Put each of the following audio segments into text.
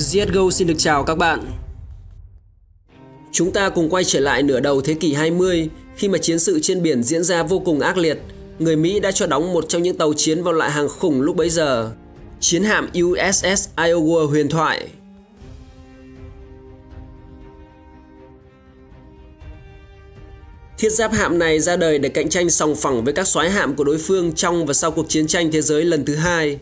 CSGO xin được chào các bạn. Chúng ta cùng quay trở lại nửa đầu thế kỷ 20 khi mà chiến sự trên biển diễn ra vô cùng ác liệt. Người Mỹ đã cho đóng một trong những tàu chiến vào loại hàng khủng lúc bấy giờ, chiến hạm USS Iowa huyền thoại. Thiết giáp hạm này ra đời để cạnh tranh sòng phẳng với các soái hạm của đối phương trong và sau cuộc chiến tranh thế giới lần thứ hai.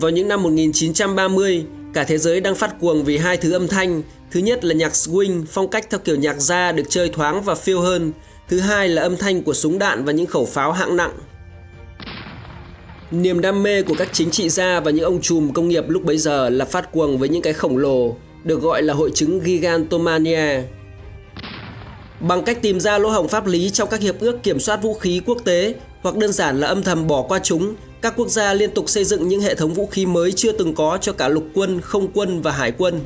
Vào những năm 1930, cả thế giới đang phát cuồng vì hai thứ âm thanh. Thứ nhất là nhạc swing, phong cách theo kiểu nhạc jazz được chơi thoáng và phiêu hơn. Thứ hai là âm thanh của súng đạn và những khẩu pháo hạng nặng. Niềm đam mê của các chính trị gia và những ông trùm công nghiệp lúc bấy giờ là phát cuồng với những cái khổng lồ, được gọi là hội chứng gigantomania. Bằng cách tìm ra lỗ hổng pháp lý trong các hiệp ước kiểm soát vũ khí quốc tế hoặc đơn giản là âm thầm bỏ qua chúng, các quốc gia liên tục xây dựng những hệ thống vũ khí mới chưa từng có cho cả lục quân, không quân và hải quân.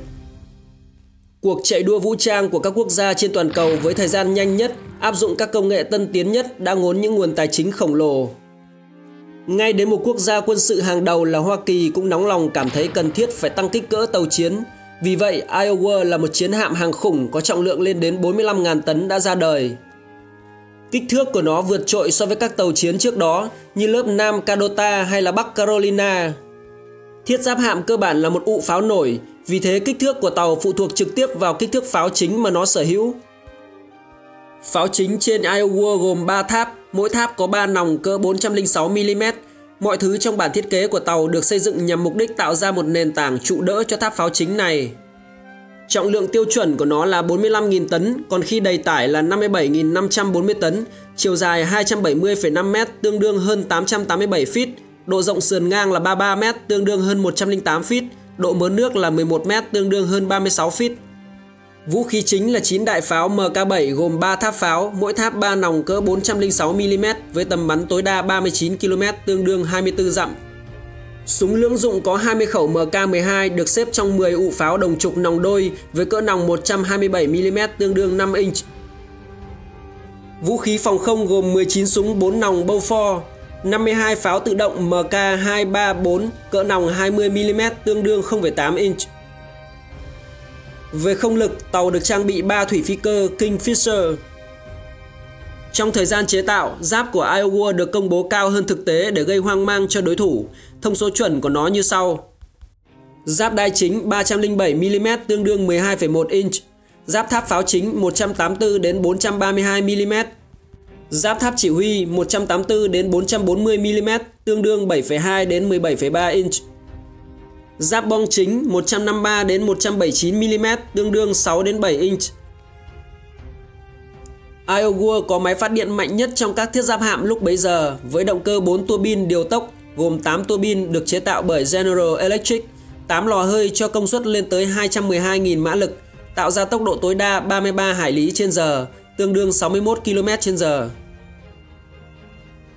Cuộc chạy đua vũ trang của các quốc gia trên toàn cầu với thời gian nhanh nhất, áp dụng các công nghệ tân tiến nhất đã ngốn những nguồn tài chính khổng lồ. Ngay đến một quốc gia quân sự hàng đầu là Hoa Kỳ cũng nóng lòng cảm thấy cần thiết phải tăng kích cỡ tàu chiến. Vì vậy, Iowa là một chiến hạm hàng khủng có trọng lượng lên đến 45.000 tấn đã ra đời. Kích thước của nó vượt trội so với các tàu chiến trước đó như lớp Nam Dakota hay là Bắc Carolina. Thiết giáp hạm cơ bản là một ụ pháo nổi, vì thế kích thước của tàu phụ thuộc trực tiếp vào kích thước pháo chính mà nó sở hữu. Pháo chính trên Iowa gồm 3 tháp, mỗi tháp có 3 nòng cỡ 406mm. Mọi thứ trong bản thiết kế của tàu được xây dựng nhằm mục đích tạo ra một nền tảng trụ đỡ cho tháp pháo chính này. Trọng lượng tiêu chuẩn của nó là 45.000 tấn, còn khi đầy tải là 57.540 tấn, chiều dài 270,5m tương đương hơn 887 feet, độ rộng sườn ngang là 33m tương đương hơn 108 feet, độ mớn nước là 11m tương đương hơn 36 feet. Vũ khí chính là 9 đại pháo Mk7 gồm 3 tháp pháo, mỗi tháp 3 nòng cỡ 406mm với tầm bắn tối đa 39 km tương đương 24 dặm. Súng lưỡng dụng có 20 khẩu Mk12 được xếp trong 10 ụ pháo đồng trục nòng đôi với cỡ nòng 127mm tương đương 5 inch. Vũ khí phòng không gồm 19 súng 4 nòng Bofors, 52 pháo tự động Mk234 cỡ nòng 20mm tương đương 0,8 inch. Về không lực, tàu được trang bị 3 thủy phi cơ Kingfisher. Trong thời gian chế tạo, giáp của Iowa được công bố cao hơn thực tế để gây hoang mang cho đối thủ. Thông số chuẩn của nó như sau. Giáp đai chính 307mm tương đương 12,1 inch. Giáp tháp pháo chính 184 đến 432mm. Giáp tháp chỉ huy 184 đến 440mm tương đương 7,2 đến 17,3 inch. Giáp bong chính 153 đến 179mm tương đương 6 đến 7 inch. Iowa có máy phát điện mạnh nhất trong các thiết giáp hạm lúc bấy giờ với động cơ 4 tua bin điều tốc gồm 8 tua bin được chế tạo bởi General Electric, 8 lò hơi cho công suất lên tới 212.000 mã lực, tạo ra tốc độ tối đa 33 hải lý trên giờ, tương đương 61 km/h.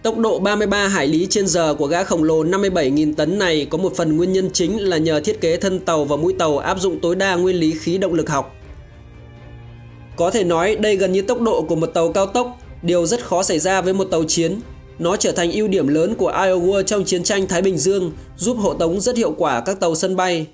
Tốc độ 33 hải lý trên giờ của gã khổng lồ 57.000 tấn này có một phần nguyên nhân chính là nhờ thiết kế thân tàu và mũi tàu áp dụng tối đa nguyên lý khí động lực học. Có thể nói đây gần như tốc độ của một tàu cao tốc, điều rất khó xảy ra với một tàu chiến. Nó trở thành ưu điểm lớn của Iowa trong chiến tranh Thái Bình Dương, giúp hộ tống rất hiệu quả các tàu sân bay.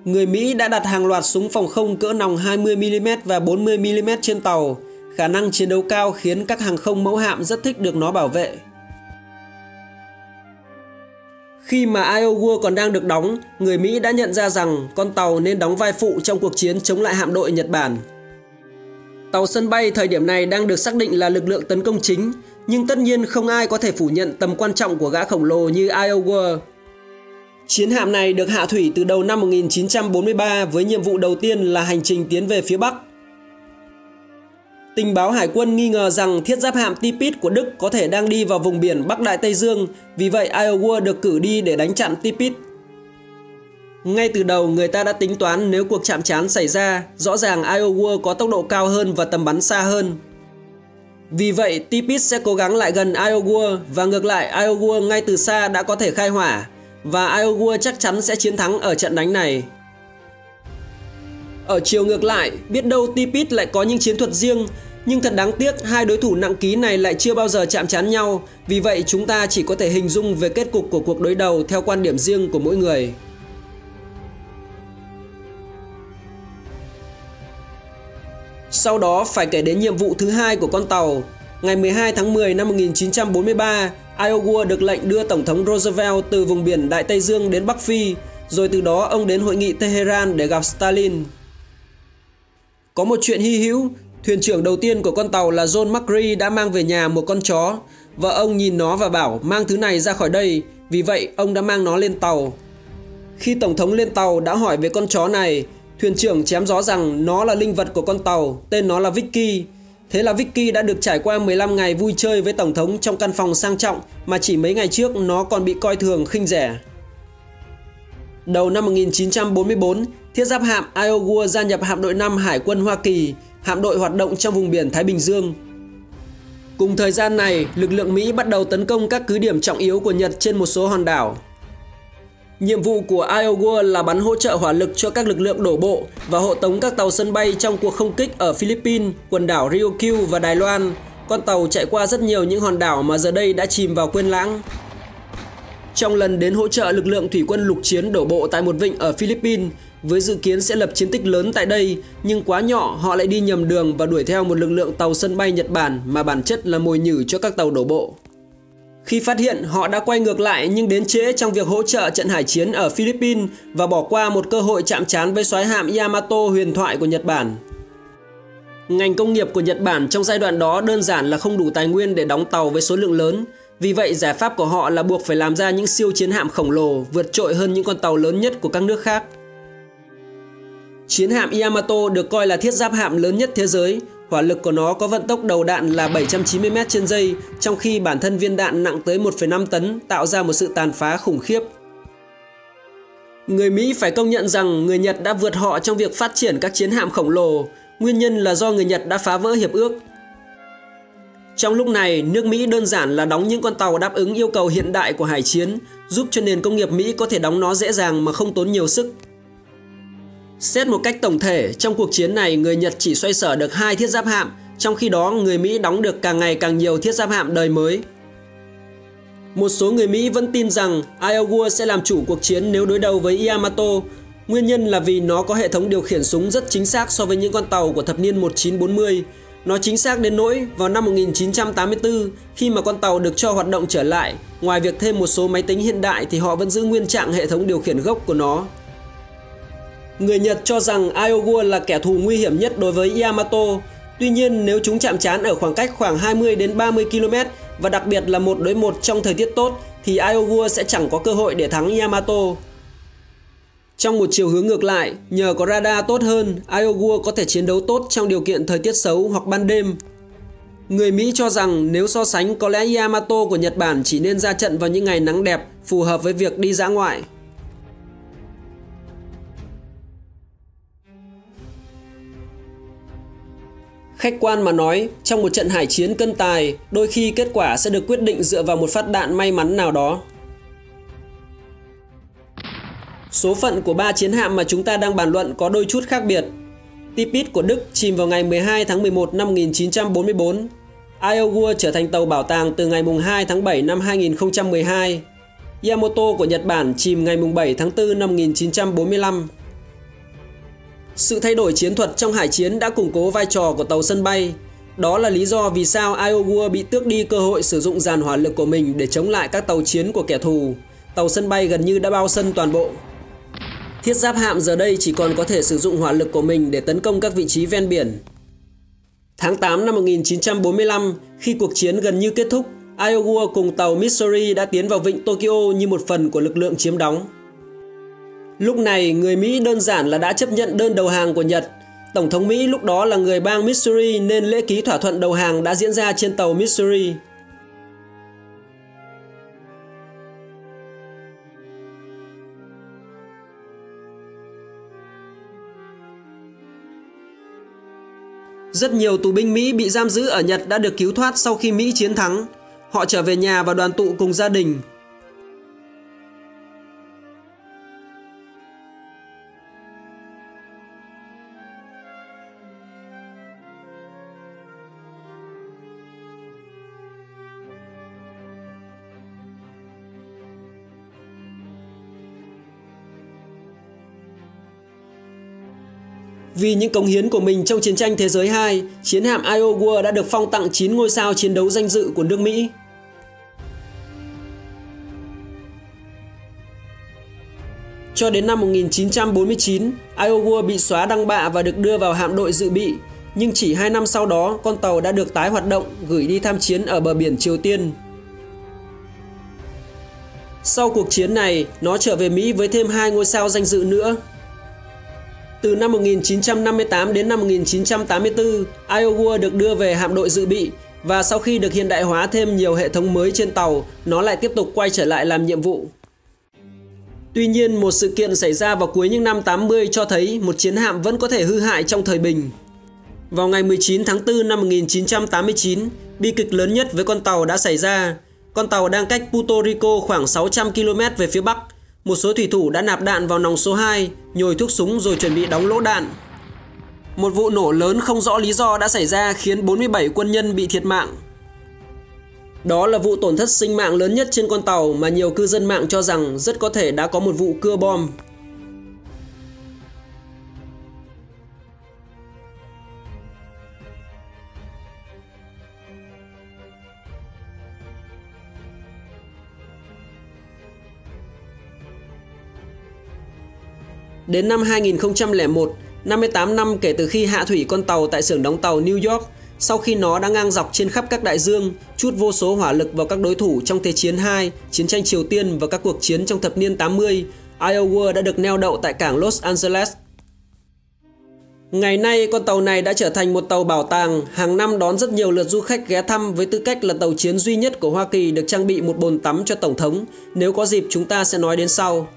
Người Mỹ đã đặt hàng loạt súng phòng không cỡ nòng 20mm và 40mm trên tàu. Khả năng chiến đấu cao khiến các hàng không mẫu hạm rất thích được nó bảo vệ. Khi mà Iowa còn đang được đóng, người Mỹ đã nhận ra rằng con tàu nên đóng vai phụ trong cuộc chiến chống lại hạm đội Nhật Bản. Tàu sân bay thời điểm này đang được xác định là lực lượng tấn công chính, nhưng tất nhiên không ai có thể phủ nhận tầm quan trọng của gã khổng lồ như Iowa. Chiến hạm này được hạ thủy từ đầu năm 1943 với nhiệm vụ đầu tiên là hành trình tiến về phía Bắc. Tình báo hải quân nghi ngờ rằng thiết giáp hạm Tirpitz của Đức có thể đang đi vào vùng biển Bắc Đại Tây Dương, vì vậy Iowa được cử đi để đánh chặn Tirpitz. Ngay từ đầu người ta đã tính toán nếu cuộc chạm trán xảy ra, rõ ràng Iowa có tốc độ cao hơn và tầm bắn xa hơn. Vì vậy Tirpitz sẽ cố gắng lại gần Iowa và ngược lại Iowa ngay từ xa đã có thể khai hỏa, và Iowa chắc chắn sẽ chiến thắng ở trận đánh này. Ở chiều ngược lại, biết đâu Tirpitz lại có những chiến thuật riêng, Nhưng thật đáng tiếc, hai đối thủ nặng ký này lại chưa bao giờ chạm trán nhau, vì vậy chúng ta chỉ có thể hình dung về kết cục của cuộc đối đầu theo quan điểm riêng của mỗi người. Sau đó phải kể đến nhiệm vụ thứ hai của con tàu. Ngày 12 tháng 10 năm 1943, Iowa được lệnh đưa Tổng thống Roosevelt từ vùng biển Đại Tây Dương đến Bắc Phi, rồi từ đó ông đến hội nghị Tehran để gặp Stalin. Có một chuyện hy hữu, thuyền trưởng đầu tiên của con tàu là John McCrae đã mang về nhà một con chó. Vợ ông nhìn nó và bảo mang thứ này ra khỏi đây, vì vậy ông đã mang nó lên tàu. Khi Tổng thống lên tàu đã hỏi về con chó này, thuyền trưởng chém gió rằng nó là linh vật của con tàu, tên nó là Vicky. Thế là Vicky đã được trải qua 15 ngày vui chơi với Tổng thống trong căn phòng sang trọng mà chỉ mấy ngày trước nó còn bị coi thường khinh rẻ. Đầu năm 1944, thiết giáp hạm Iowa gia nhập hạm đội 5 Hải quân Hoa Kỳ, hạm đội hoạt động trong vùng biển Thái Bình Dương. Cùng thời gian này, lực lượng Mỹ bắt đầu tấn công các cứ điểm trọng yếu của Nhật trên một số hòn đảo. Nhiệm vụ của Iowa là bắn hỗ trợ hỏa lực cho các lực lượng đổ bộ và hộ tống các tàu sân bay trong cuộc không kích ở Philippines, quần đảo Ryukyu và Đài Loan. Con tàu chạy qua rất nhiều những hòn đảo mà giờ đây đã chìm vào quên lãng. Trong lần đến hỗ trợ lực lượng thủy quân lục chiến đổ bộ tại một vịnh ở Philippines, với dự kiến sẽ lập chiến tích lớn tại đây, nhưng quá nhỏ họ lại đi nhầm đường và đuổi theo một lực lượng tàu sân bay Nhật Bản mà bản chất là mồi nhử cho các tàu đổ bộ. Khi phát hiện, họ đã quay ngược lại nhưng đến trễ trong việc hỗ trợ trận hải chiến ở Philippines và bỏ qua một cơ hội chạm trán với soái hạm Yamato huyền thoại của Nhật Bản. Ngành công nghiệp của Nhật Bản trong giai đoạn đó đơn giản là không đủ tài nguyên để đóng tàu với số lượng lớn. Vì vậy, giải pháp của họ là buộc phải làm ra những siêu chiến hạm khổng lồ vượt trội hơn những con tàu lớn nhất của các nước khác. Chiến hạm Yamato được coi là thiết giáp hạm lớn nhất thế giới. Hỏa lực của nó có vận tốc đầu đạn là 790 m/giây, trong khi bản thân viên đạn nặng tới 1,5 tấn, tạo ra một sự tàn phá khủng khiếp. Người Mỹ phải công nhận rằng người Nhật đã vượt họ trong việc phát triển các chiến hạm khổng lồ. Nguyên nhân là do người Nhật đã phá vỡ hiệp ước. Trong lúc này, nước Mỹ đơn giản là đóng những con tàu đáp ứng yêu cầu hiện đại của hải chiến, giúp cho nền công nghiệp Mỹ có thể đóng nó dễ dàng mà không tốn nhiều sức. Xét một cách tổng thể, trong cuộc chiến này người Nhật chỉ xoay sở được 2 thiết giáp hạm, trong khi đó người Mỹ đóng được càng ngày càng nhiều thiết giáp hạm đời mới. Một số người Mỹ vẫn tin rằng Iowa sẽ làm chủ cuộc chiến nếu đối đầu với Yamato. Nguyên nhân là vì nó có hệ thống điều khiển súng rất chính xác so với những con tàu của thập niên 1940. Nó chính xác đến nỗi vào năm 1984, khi mà con tàu được cho hoạt động trở lại, ngoài việc thêm một số máy tính hiện đại thì họ vẫn giữ nguyên trạng hệ thống điều khiển gốc của nó. Người Nhật cho rằng Iowa là kẻ thù nguy hiểm nhất đối với Yamato. Tuy nhiên, nếu chúng chạm trán ở khoảng cách khoảng 20 đến 30 km và đặc biệt là 1 đối 1 trong thời tiết tốt thì Iowa sẽ chẳng có cơ hội để thắng Yamato. Trong một chiều hướng ngược lại, nhờ có radar tốt hơn, Iowa có thể chiến đấu tốt trong điều kiện thời tiết xấu hoặc ban đêm. Người Mỹ cho rằng nếu so sánh có lẽ Yamato của Nhật Bản chỉ nên ra trận vào những ngày nắng đẹp, phù hợp với việc đi dã ngoại. Khách quan mà nói, trong một trận hải chiến cân tài, đôi khi kết quả sẽ được quyết định dựa vào một phát đạn may mắn nào đó. Số phận của 3 chiến hạm mà chúng ta đang bàn luận có đôi chút khác biệt. Tirpitz của Đức chìm vào ngày 12 tháng 11 năm 1944. Iowa trở thành tàu bảo tàng từ ngày 2 tháng 7 năm 2012. Yamato của Nhật Bản chìm ngày 7 tháng 4 năm 1945. Sự thay đổi chiến thuật trong hải chiến đã củng cố vai trò của tàu sân bay. Đó là lý do vì sao Iowa bị tước đi cơ hội sử dụng dàn hỏa lực của mình để chống lại các tàu chiến của kẻ thù. Tàu sân bay gần như đã bao sân toàn bộ. Thiết giáp hạm giờ đây chỉ còn có thể sử dụng hỏa lực của mình để tấn công các vị trí ven biển. Tháng 8 năm 1945, khi cuộc chiến gần như kết thúc, Iowa cùng tàu Missouri đã tiến vào vịnh Tokyo như một phần của lực lượng chiếm đóng. Lúc này, người Mỹ đơn giản là đã chấp nhận đơn đầu hàng của Nhật. Tổng thống Mỹ lúc đó là người bang Missouri nên lễ ký thỏa thuận đầu hàng đã diễn ra trên tàu Missouri. Rất nhiều tù binh Mỹ bị giam giữ ở Nhật đã được cứu thoát sau khi Mỹ chiến thắng. Họ trở về nhà và đoàn tụ cùng gia đình. Vì những cống hiến của mình trong chiến tranh thế giới 2, chiến hạm Iowa đã được phong tặng 9 ngôi sao chiến đấu danh dự của nước Mỹ. Cho đến năm 1949, Iowa bị xóa đăng bạ và được đưa vào hạm đội dự bị, nhưng chỉ 2 năm sau đó, con tàu đã được tái hoạt động, gửi đi tham chiến ở bờ biển Triều Tiên. Sau cuộc chiến này, nó trở về Mỹ với thêm 2 ngôi sao danh dự nữa. Từ năm 1958 đến năm 1984, Iowa được đưa về hạm đội dự bị và sau khi được hiện đại hóa thêm nhiều hệ thống mới trên tàu, nó lại tiếp tục quay trở lại làm nhiệm vụ. Tuy nhiên, một sự kiện xảy ra vào cuối những năm 80 cho thấy một chiến hạm vẫn có thể hư hại trong thời bình. Vào ngày 19 tháng 4 năm 1989, bi kịch lớn nhất với con tàu đã xảy ra. Con tàu đang cách Puerto Rico khoảng 600 km về phía bắc. Một số thủy thủ đã nạp đạn vào nòng số 2, nhồi thuốc súng rồi chuẩn bị đóng lỗ đạn. Một vụ nổ lớn không rõ lý do đã xảy ra khiến 47 quân nhân bị thiệt mạng. Đó là vụ tổn thất sinh mạng lớn nhất trên con tàu mà nhiều cư dân mạng cho rằng rất có thể đã có một vụ cưa bom. Đến năm 2001, 58 năm kể từ khi hạ thủy con tàu tại xưởng đóng tàu New York, sau khi nó đã ngang dọc trên khắp các đại dương, trút vô số hỏa lực vào các đối thủ trong Thế chiến II, chiến tranh Triều Tiên và các cuộc chiến trong thập niên 80, Iowa đã được neo đậu tại cảng Los Angeles. Ngày nay, con tàu này đã trở thành một tàu bảo tàng, hàng năm đón rất nhiều lượt du khách ghé thăm với tư cách là tàu chiến duy nhất của Hoa Kỳ được trang bị một bồn tắm cho Tổng thống. Nếu có dịp chúng ta sẽ nói đến sau.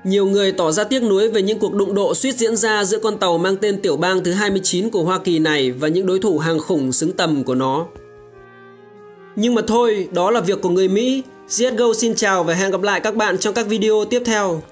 Nhiều người tỏ ra tiếc nuối về những cuộc đụng độ suýt diễn ra giữa con tàu mang tên tiểu bang thứ 29 của Hoa Kỳ này và những đối thủ hàng khủng xứng tầm của nó. Nhưng mà thôi, đó là việc của người Mỹ. CSGO xin chào và hẹn gặp lại các bạn trong các video tiếp theo.